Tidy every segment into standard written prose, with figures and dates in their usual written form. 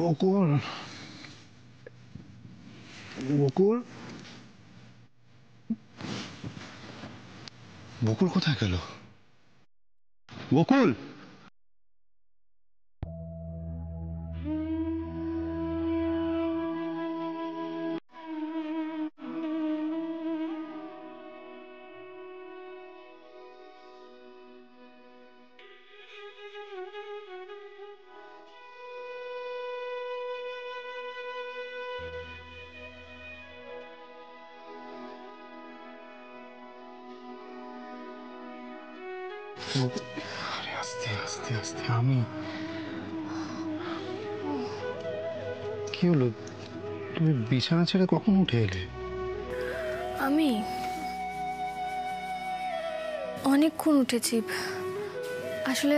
বকুল, বকুল, বকুল কোথায় গেল? বকুল, আস্তে আস্তে আস্তে। আমি কি হলো? তুমি বিছানা ছেড়ে কখন উঠে এলে? আমি অনেকক্ষণ উঠেছি। আসলে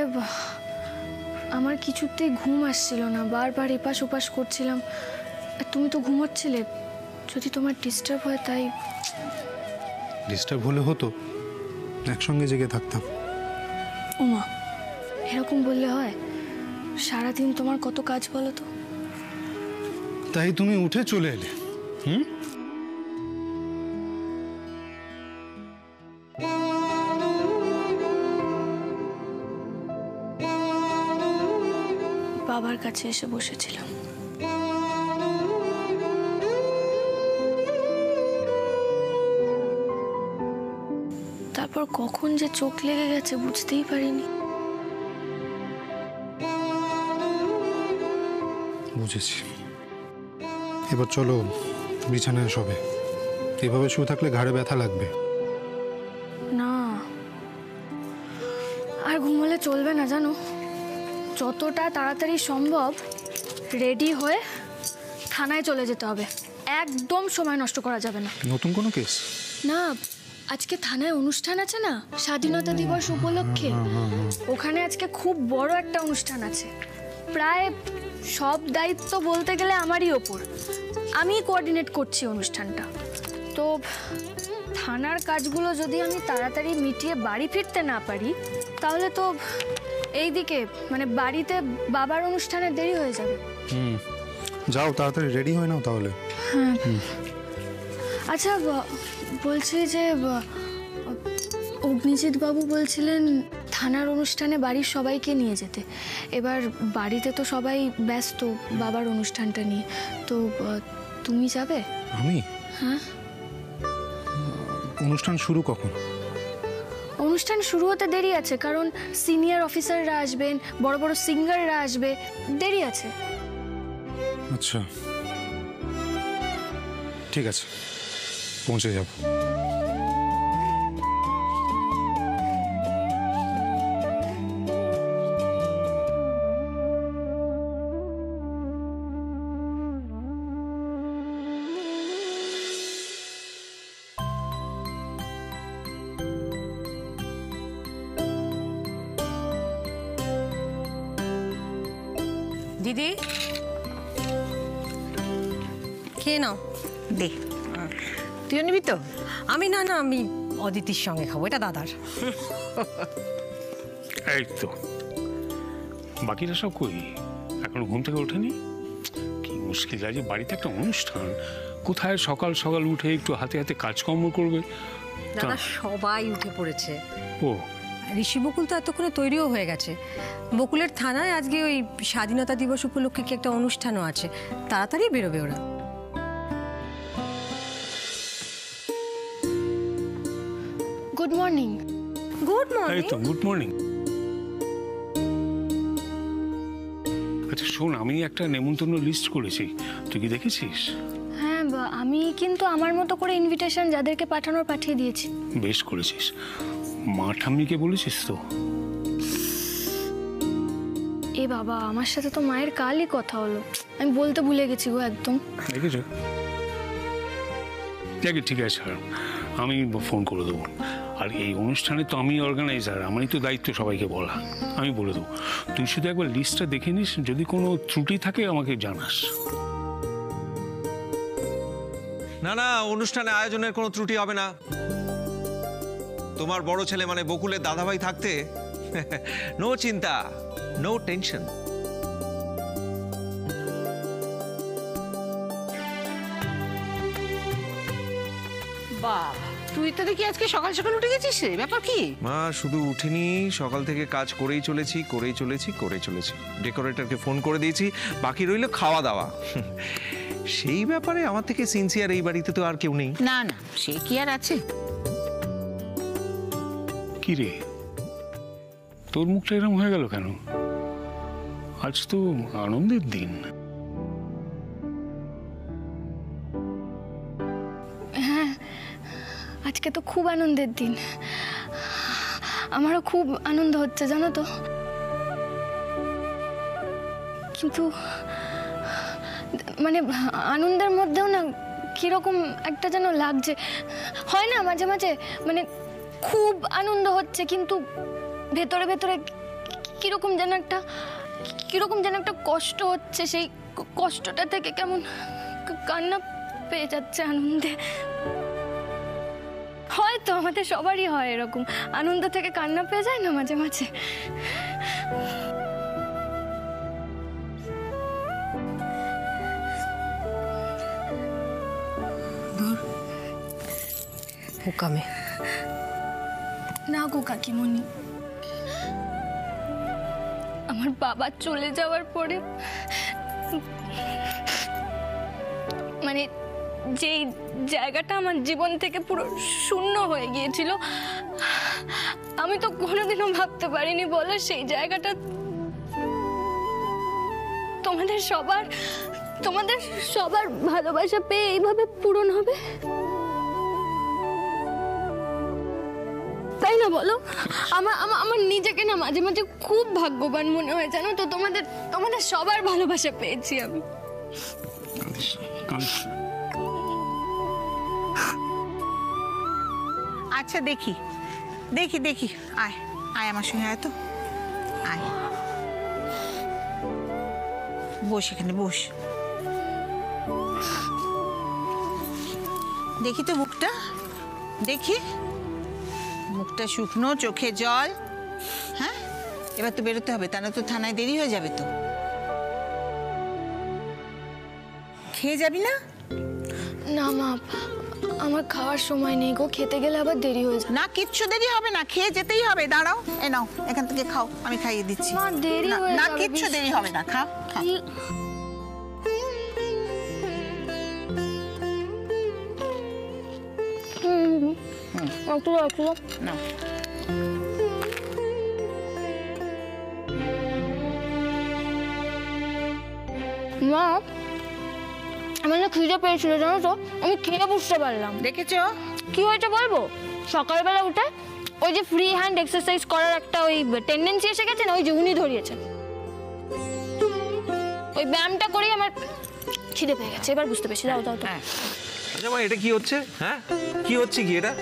আমার কিছুতেই ঘুম আসছিল না, বারবার এপাশ ওপাশ করছিলাম। তুমি তো ঘুমোচ্ছিলে, যদি তোমার ডিস্টার্ব হয় তাই। ডিস্টার্ব হলে হতো, একসঙ্গে জেগে থাকতাম। ওমা, এরকম বললে হয়? সারাদিন তোমার কত কাজ বলো তো। তাই তুমি উঠে চলে এলে? বাবার কাছে এসে বসেছিলাম। তারপর কখন যে চোখ লেগে গেছে বুঝতেই পারিনি। বুঝেছি। এবার চলো বিছানায় শোবে। এভাবে শুয়ে থাকলে ঘাড়ে ব্যথা লাগবে। না, আর ঘুমোলে চলবে না জানো। যতটা তাড়াতাড়ি সম্ভব রেডি হয়ে থানায় চলে যেতে হবে। একদম সময় নষ্ট করা যাবে না। নতুন কোনো কেস? না, আজকে থানায় অনুষ্ঠান আছে না, স্বাধীনতা দিবস উপলক্ষে। ওখানে আজকে খুব বড় একটা অনুষ্ঠান আছে। প্রায় সব দায়িত্ব বলতে গেলে আমারই ওপর। আমি কোঅর্ডিনেট করছি অনুষ্ঠানটা। তো থানার কাজগুলো যদি আমি তাড়াতাড়ি মিটিয়ে বাড়ি ফিরতে না পারি, তাহলে তো এইদিকে মানে বাড়িতে বাবার অনুষ্ঠানে দেরি হয়ে যাবে। যাও তাড়াতাড়ি রেডি হয়ে নাও তাহলে। হ্যাঁ। আচ্ছা, বলছি যে অগ্নিজিৎ বাবু বলছিলেন থানার অনুষ্ঠানে বাড়ির সবাইকে নিয়ে যেতে। এবার বাড়িতে তো সবাই ব্যস্ত বাবার অনুষ্ঠানটা নিয়ে, তো তুমি যাবে? আমি? হ্যাঁ। অনুষ্ঠান শুরু কখন? অনুষ্ঠান শুরু হতে দেরি আছে, কারণ সিনিয়র অফিসাররা আসবেন, বড় বড় সিঙ্গাররা আসবে, দেরি আছে। আচ্ছা ঠিক আছে, পৌঁছে যাব। দিদি খেয়ে নাও। দে, তুইও নিবি তো? আমি না না, আমি অদিতির সঙ্গে খাবো, এটা দাদার। এই তো, বাকিরা সব কই? এখনো ঘুম থেকে ওঠেনি? কি মুশকিল, আজ বাড়িতে একটা অনুষ্ঠান, কোথায় সকাল সকাল উঠে একটু হাতে হাতে কাজকর্ম করবে। দাদা সবাই উঠে পড়েছে। ও, ঋষি বকুল তো এতক্ষণে তৈরিও হয়ে গেছে। বকুলের থানায় আজকে ওই স্বাধীনতা দিবস উপলক্ষে কি একটা অনুষ্ঠানও আছে, তাড়াতাড়ি বেরোবে ওরা। Good morning. গুড এই মর্নিং। তো গুড মর্নিং। আচ্ছা শোন, আমি একটা নেমন্তন্ন লিস্ট করেছি, তুই কি দেখেছিস? হ্যাঁ, আমি কিন্তু আমার মতো করে ইনভিটেশন যাদেরকে পাঠানোর পাঠিয়ে দিয়েছি। বেশ করেছিস। মা ঠাম্মিকে বলেছিস তো? এ বাবা, আমার সাথে তো মায়ের কালই কথা হলো, আমি বলতে ভুলে গেছি গো একদম। দেখেছো? ঠিক আছে, আমি ফোন করে দেবো। আর এই অনুষ্ঠানে তো আমি অর্গানাইজার, আমারই তো দায়িত্ব সবাইকে বলা, আমি বলে দেবো। তুই শুধু একবার লিস্টটা দেখে নিস, যদি কোনো ত্রুটি থাকে আমাকে জানাস। না না, অনুষ্ঠানে আয়োজনের কোনো ত্রুটি হবে না। তোমার বড় ছেলে মানে বকুলের দাদাভাই থাকতে নো চিন্তা, নো টেনশন। বাহ, তুই তো দেখি আজকে সকাল সকাল উঠে গেছিস রে, ব্যাপার কি? মা শুধু উঠিনি, সকাল থেকে কাজ করেই চলেছি। ডেকোরেটরকে ফোন করে দিয়েছি, বাকি রইল খাওয়া দাওয়া। সেই ব্যাপারে আমার থেকে সিনসিয়ার এই বাড়িতে তো আর কেউ নেই। না না, সে কি আর আছে। কি রে, তোর মুখটা এরকম হয়ে গেল কেন? আজ তো আনন্দের দিন। আজকে তো খুব আনন্দের দিন, আমারও খুব আনন্দ হচ্ছে জানো তো। কিন্তু মানে আনন্দের মধ্যেও না কিরকম একটা যেন লাগছে, হয় না মাঝে মাঝে, মানে খুব আনন্দ হচ্ছে কিন্তু ভেতরে ভেতরে কিরকম যেন একটা কষ্ট হচ্ছে। সেই কষ্টটা থেকে কেমন কান্না পেয়ে যাচ্ছে আনন্দে। হয়তো আমাদের সবারই হয় এরকম, আনন্দ থেকে কান্না পেয়ে যায় না মাঝে মাঝে। কামে না গো কাকিমণি, আমার বাবা চলে যাওয়ার পরে মানে যেই জায়গাটা আমার জীবন থেকে পুরো শূন্য হয়ে গিয়েছিল, আমি তো কোনোদিনও ভাবতে পারিনি বলো সেই জায়গাটা তোমাদের সবার ভালোবাসা পেয়ে এইভাবে পূরণ হবে, তাই না বলো? আমার নিজেকে না মাঝে মাঝে খুব ভাগ্যবান মনে হয় জানো তো, তোমাদের সবার ভালোবাসা পেয়েছি আমি। আচ্ছা দেখি দেখি দেখি, আয় আয় আমার সঙ্গে, আয় তো আয়, বস এখানে বস। দেখি তো মুখটা, দেখি মুখটা শুকনো, চোখে জল। হ্যাঁ, এবার তো বেরোতে হবে, তা না তো থানায় দেরি হয়ে যাবে। তো খেয়ে যাবি না? না মা, আমার খাওয়ার সময় নেই গো, খেতে গেলে আবার দেরি হয়ে যায়। না কিচ্ছু দেরি হবে না, খেয়ে যেতেই হবে। দাঁড়াও, এ নাও এখান থেকে খাও, আমি খাইয়ে দিচ্ছি। মা দেরি হয়ে না যাবে। কিচ্ছু দেরি হবে না, খাও খাও। নাও। মা, আমার না খিদে পেয়েছিল জানো তো, আমি খেয়ে বুঝতে পারলাম। দেখেছো কি হয়েছে বলবো? সকালবেলা উঠে ওই যে ফ্রি হ্যান্ড এক্সারসাইজ করার একটা ওই টেন্ডেন্সি এসে গেছে না, ওই যে উনি ধরিয়েছেন, ওই ব্যায়ামটা করেই আমার খিদে পেয়ে গেছে। এবার বুঝতে পেরেছি, দাও দাও দাও। আচ্ছা মা, এটা কি হচ্ছে? হ্যাঁ, কি হচ্ছে কি এটা?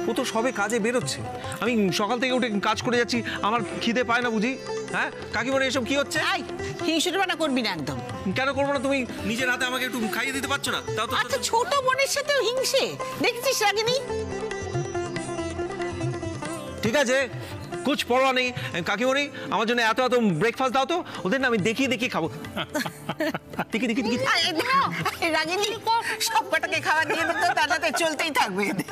ও তো সবে কাজে বেরোচ্ছে, আমি সকাল থেকে উঠে কাজ করে যাচ্ছি, আমার খিদে পায় না বুঝি? হ্যাঁ কাকিমণি, এসব কি হচ্ছে? আই হিংসুটে করবি না একদম। কেন করবো না? তুমি নিজের হাতে আমাকে একটু খাইয়ে দিতে পারছো না? তাও তো আচ্ছা ছোট বোনের সাথেও হিংসে দেখছিস, রাগিনী? ঠিক আছে, কুছ পরোয়া নেই। কাকিমণি, আমার জন্য এত এত ব্রেকফাস্ট দাও তো, ওদের না আমি দেখি খাবো। দেখি দেখি দেখি। রাগিনী সব কটাকে খাওয়া দিয়ে দিত, তাহলে চলতেই থাকবে এদের।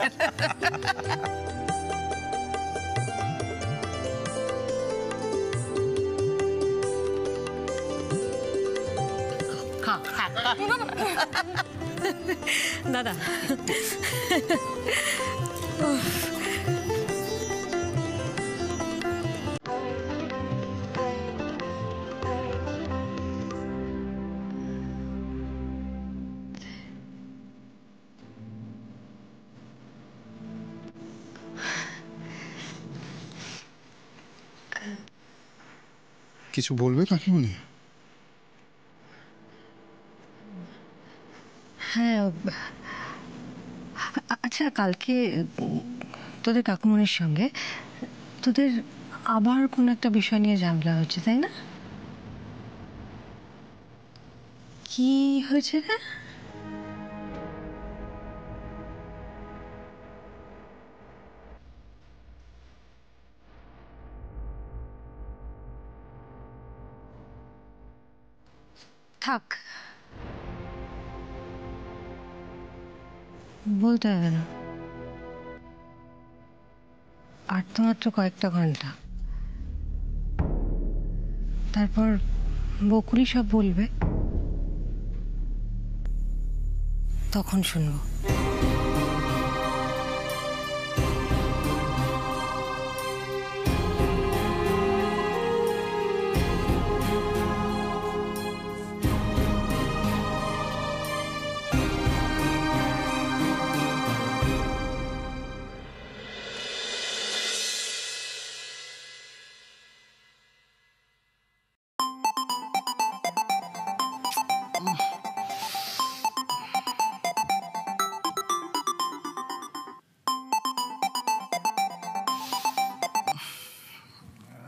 দাদা কিছু বলবে কাকিমণি? হ্যাঁ, আচ্ছা কালকে তোদের কাকুমণির সঙ্গে তোদের আবার কোন একটা বিষয় নিয়ে ঝামেলা হচ্ছে, তাই না? কি হয়েছে রে? থাক, বলতে হবে না। আর তো মাত্র কয়েকটা ঘন্টা, তারপর বকুলি সব বলবে, তখন শুনবো।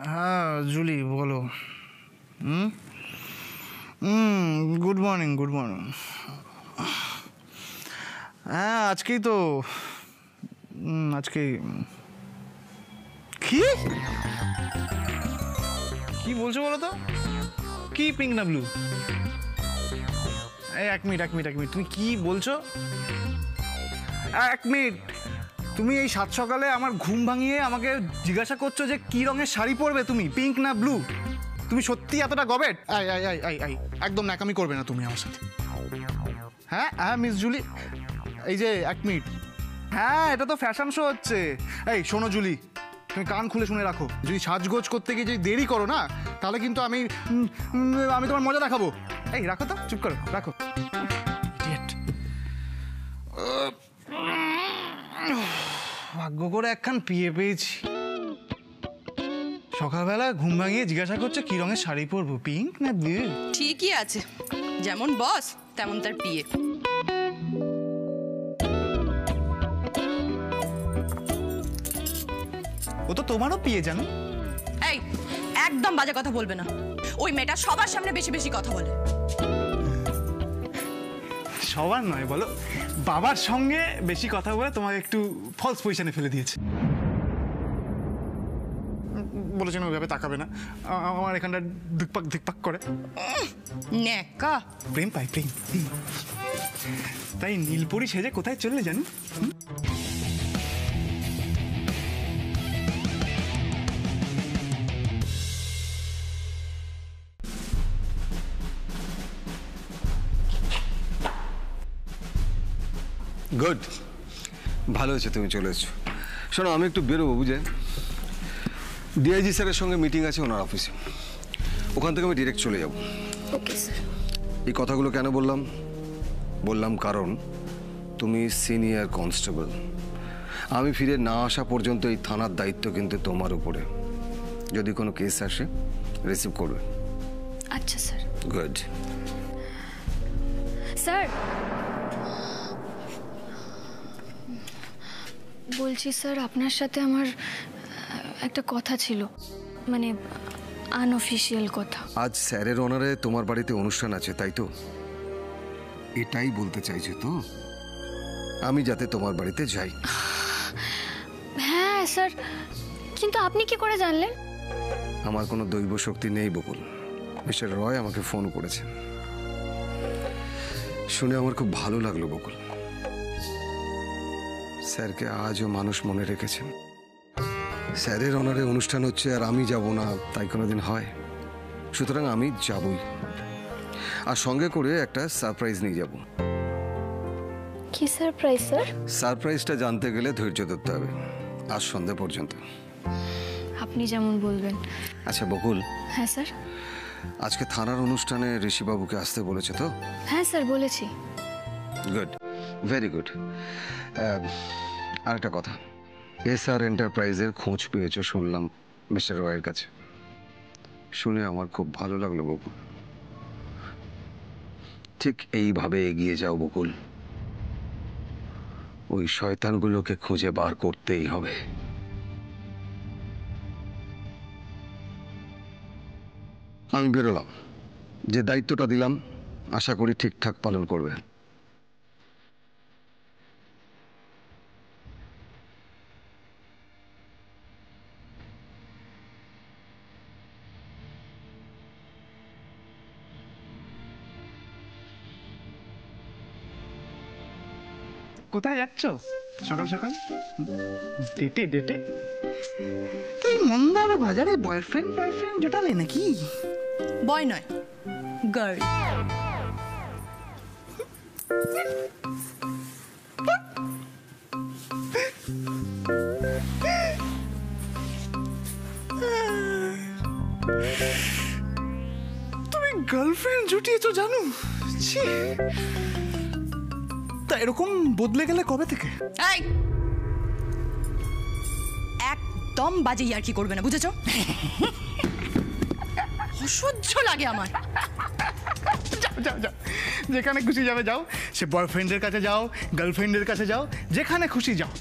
হ্যাঁ জুলি বলো। হুম গুড মর্নিং, গুড মর্নিং। হ্যাঁ আজকেই তো, আজকেই। কি কি বলছো বলো তো? কি পিঙ্ক না ব্লু? এই এক মিনিট, এক মিনিট, এক মিনিট, তুমি কি বলছো? এক মিনিট, তুমি এই সাত সকালে আমার ঘুম ভাঙিয়ে আমাকে জিজ্ঞাসা করছো যে কি রঙের শাড়ি পরবে তুমি, পিঙ্ক না ব্লু? তুমি সত্যি এতটা গবেট? আই আই আই আই আই একদম ন্যাকামি করবে না তুমি আমার সাথে। হ্যাঁ হ্যাঁ মিস জুলি, এই যে এক মিনিট। হ্যাঁ এটা তো ফ্যাশন শো হচ্ছে। এই শোনো জুলি, তুমি কান খুলে শুনে রাখো, যদি সাজগোজ করতে গিয়ে যদি দেরি করো না, তাহলে কিন্তু আমি তোমার মজা দেখাবো। এই রাখো তো, চুপ করো, রাখো। Idiot. ভাগ্য করে একখান পিয়ে পেয়েছি। সকালবেলা ঘুম ভাঙিয়ে জিজ্ঞাসা করছে কি রঙের শাড়ি পরবো, পিঙ্ক না ব্লু? ঠিকই আছে, যেমন বস তেমন তার পিয়ে। ও তো তোমারও পিয়ে জানো। এই একদম বাজে কথা বলবে না, ওই মেয়েটা সবার সামনে বেশি বেশি কথা বলে। সবার নয় বলো, বাবার সঙ্গে বেশি কথা বলে তোমাকে একটু ফলস পজিশনে ফেলে দিয়েছে। বলেছেন ওইভাবে তাকাবে না, আমার এখানটা ধিকপাক ধিকপাক করে। নেকা প্রেম পাই, প্রেম। তাই নীলপরি সেজে কোথায় চললে জানি? গুড, ভালো হয়েছে তুমি চলে এসছো। শোনো আমি একটু বেরোবো বুঝে, ডিআইজি স্যারের সঙ্গে মিটিং আছে ওনার অফিসে, ওখান থেকে আমি ডিরেক্ট চলে যাব। Okay sir. এই কথাগুলো কেন বললাম? বললাম কারণ তুমি সিনিয়র কনস্টেবল, আমি ফিরে না আসা পর্যন্ত এই থানার দায়িত্ব কিন্তু তোমার উপরে। যদি কোনো কেস আসে রিসিভ করবে। আচ্ছা স্যার। গুড। স্যার বলছি স্যার, আপনার সাথে আমার একটা কথা ছিল, মানে আনঅফিশিয়াল কথা। আজ স্যারের অনারে তোমার বাড়িতে অনুষ্ঠান আছে তাই তো? এটাই বলতে চাইছো তো? আমি যাতে তোমার বাড়িতে যাই। হ্যাঁ স্যার, কিন্তু আপনি কি করে জানলেন? আমার কোনো দৈব শক্তি নেই বকুল, মিস্টার রয় আমাকে ফোন করেছে, শুনে আমার খুব ভালো লাগলো বকুল। স্যারকে আজও মানুষ মনে রেখেছেন। স্যারের অনারে অনুষ্ঠান হচ্ছে আর আমি যাব না, তাই কোনোদিন হয়? সুতরাং আমি যাবই, আর সঙ্গে করে একটা সারপ্রাইজ নিয়ে যাব। কি সারপ্রাইজ স্যার? সারপ্রাইজটা জানতে গেলে ধৈর্য ধরতে হবে, আজ সন্ধ্যা পর্যন্ত। আপনি যেমন বলবেন। আচ্ছা বকুল। হ্যাঁ স্যার। আজকে থানার অনুষ্ঠানে ঋষিবাবুকে আসতে বলেছে তো? হ্যাঁ স্যার বলেছি। Good, very good. আরেকটা কথা, এসআর এন্টারপ্রাইজের খোঁজ পেয়েছো শুনলাম মিস্টার রয়ের কাছে, শুনে আমার খুব ভালো লাগলো বকুল। ঠিক এইভাবে এগিয়ে যাও বকুল, ওই শয়তানগুলোকে খুঁজে বার করতেই হবে। আমি বেরোলাম, যে দায়িত্বটা দিলাম আশা করি ঠিকঠাক পালন করবে। কোথায় যাচ্ছ সকাল সকাল? ডেটে ডেটে? তুই মন্দার বাজারে বয়ফ্রেন্ড জোটালে নাকি? বয় নয়, গার্ল। তুমি গার্লফ্রেন্ড জুটিয়েছো জানো? ছি, তা এরকম বদলে গেলে কবে থেকে? এই, একদম বাজে ইয়ার্কি করবে না, বুঝেছো? অসহ্য লাগে আমার। যাও যাও যাও, যেখানে খুশি যাবে যাও। সে বয়ফ্রেন্ডের কাছে যাও, গার্লফ্রেন্ডের কাছে যাও, যেখানে খুশি যাও।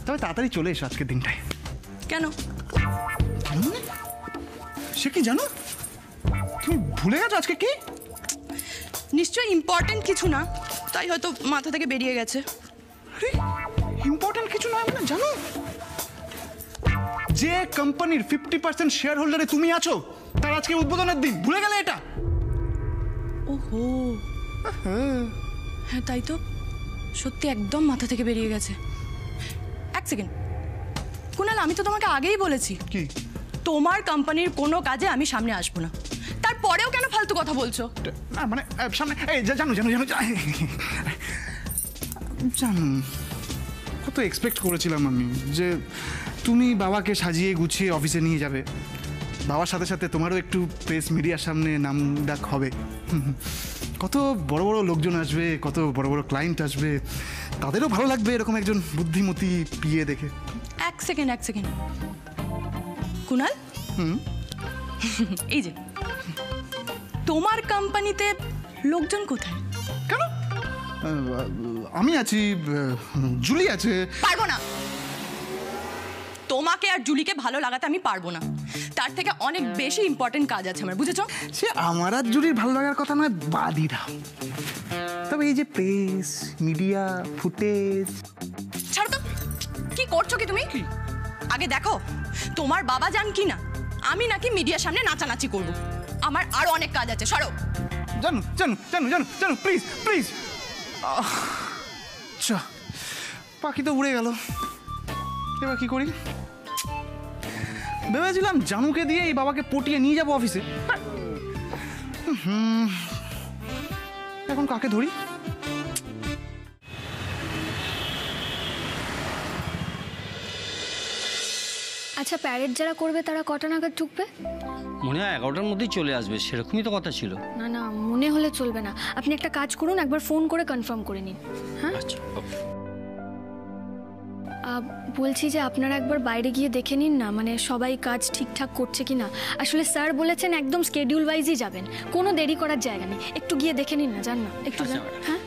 তবে তাড়াতাড়ি চলে এসো আজকের দিনটায়। কেন? সে কি জানো? তুমি ভুলে গেছো আজকে কি? নিশ্চয়ই ইম্পর্টেন্ট কিছু না, তাই হয়তো মাথা থেকে বেরিয়ে গেছে। আরে ইম্পর্টেন্ট কিছু নয় মানে জানো? যে কোম্পানির 50% শেয়ার হোল্ডারে তুমি আছো, তার আজকে উদ্বোধনের দিন। ভুলে গেলে এটা? ওহো, হ্যাঁ তাই তো, সত্যি একদম মাথা থেকে বেরিয়ে গেছে। এক সেকেন্ড কুনাল, আমি তো তোমাকে আগেই বলেছি কি? তোমার কোম্পানির কোনো কাজে আমি সামনে আসবো না। তারপরেও কেন ফালতু কথা বলছো? না মানে সামনে এই জানো জানো জানো জানো, কত এক্সপেক্ট করেছিলাম আমি যে তুমি বাবাকে সাজিয়ে গুছিয়ে অফিসে নিয়ে যাবে। বাবার সাথে সাথে তোমারও একটু প্রেস মিডিয়ার সামনে নাম ডাক হবে। কত বড় বড় লোকজন আসবে, কত বড় বড় ক্লায়েন্ট আসবে, তাদেরও ভালো লাগবে এরকম একজন বুদ্ধিমতী পিয়ে দেখে। এক সেকেন্ড কুনাল, এই যে তোমার কোম্পানিতে লোকজন কোথায়? কেন? আমি আছি, জুলি আছে। পারবো না, তোমাকে আর জুলিকে ভালো লাগাতে আমি পারবো না। তার থেকে অনেক বেশি ইম্পর্টেন্ট কাজ আছে আমার, বুঝেছো? সে আমার আর জুলির ভালো লাগার কথা নয়, বাদই দাও। তবে এই যে প্রেস মিডিয়া ফুটেজ। ছাড়ো তো, কি করছো কি তুমি? আগে দেখো তোমার বাবা জান কি না আমি নাকি মিডিয়ার সামনে নাচানাচি করব। আমার আরো অনেক কাজ আছে, সরো। জানো জানো জানো জানো জানো, প্লিজ প্লিজ। আচ্ছা, পাখি তো উড়ে গেল, এবার কি করি? ভেবেছিলাম জানুকে দিয়ে এই বাবাকে পটিয়ে নিয়ে যাবো অফিসে। এখন কাকে ধরি? আচ্ছা, প্যারেড যারা করবে তারা কটা নাগাদ ঢুকবে? মনে হয় 11টার মধ্যেই চলে আসবে, সেরকমই তো কথা ছিল। না না, মনে হলে চলবে না। আপনি একটা কাজ করুন, একবার ফোন করে কনফার্ম করে নিন। হ্যাঁ আচ্ছা, বলছি যে আপনারা একবার বাইরে গিয়ে দেখে নিন না, মানে সবাই কাজ ঠিকঠাক করছে কি না। আসলে স্যার বলেছেন একদম স্কেডিউল ওয়াইজই যাবেন, কোনো দেরি করার জায়গা নেই। একটু গিয়ে দেখে নিন না, যান না একটু, যান। হ্যাঁ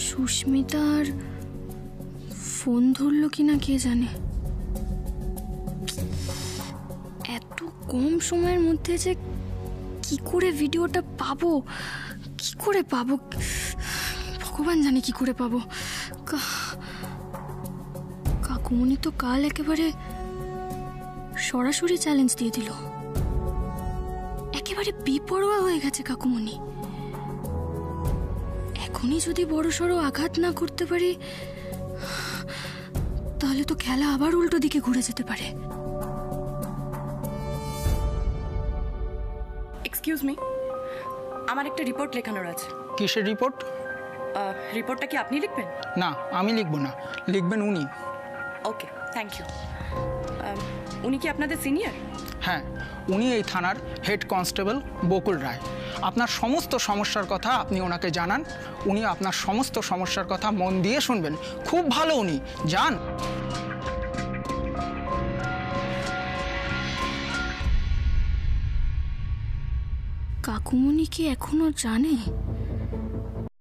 সুস্মিতার ফোন ধরলো কিনা কে জানে। এত কম সময়ের মধ্যে যে কি করে ভিডিওটা পাবো, কি করে পাবো, ভগবান জানে কি করে পাবো। কাকুমণি তো কাল একেবারে সরাসরি চ্যালেঞ্জ দিয়ে দিল। একেবারে বেপরোয়া হয়ে গেছে কাকুমণি। এখনই যদি বড়সড় আঘাত না করতে পারি, তাহলে তো খেলা আবার উল্টো দিকে ঘুরে যেতে পারে। এক্সকিউজ মি, আমার একটা রিপোর্ট লেখানোর আছে। কিসের রিপোর্ট? রিপোর্টটা কি আপনি লিখবেন? না, আমি লিখবো না, লিখবেন উনি। ওকে, থ্যাংক ইউ। উনি কি আপনাদের সিনিয়র? হ্যাঁ, উনি এই থানার হেড কনস্টেবল বকুল রায়। আপনার সমস্ত সমস্যার কথা আপনি ওনাকে জানান, উনি আপনার সমস্ত সমস্যার কথা মন দিয়ে শুনবেন। খুব ভালো উনি, যান। কাকুমণি কি এখনো জানে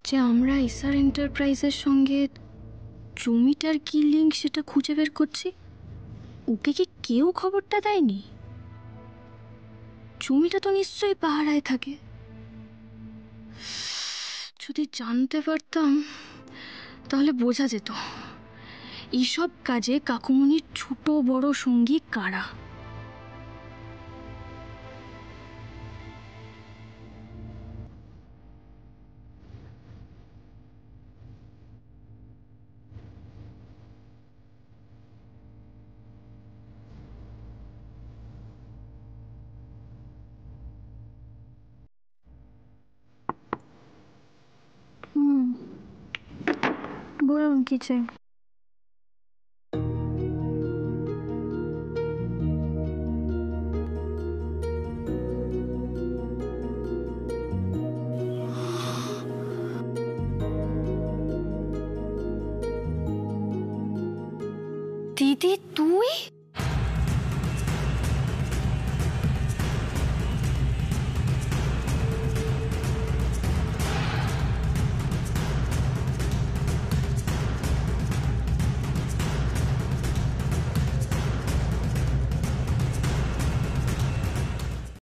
যে আমরা এসআর এন্টারপ্রাইজের সঙ্গে জমিটার কি লিঙ্ক সেটা খুঁজে বের করছি? ওকে কি কেউ খবরটা দেয়নি? জমিটা তো নিশ্চয়ই পাহারায় থাকে। যদি জানতে পারতাম তাহলে বোঝা যেত এইসব কাজে কাকুমণির ছোট বড় সঙ্গী কারা। বলুন কি চাই?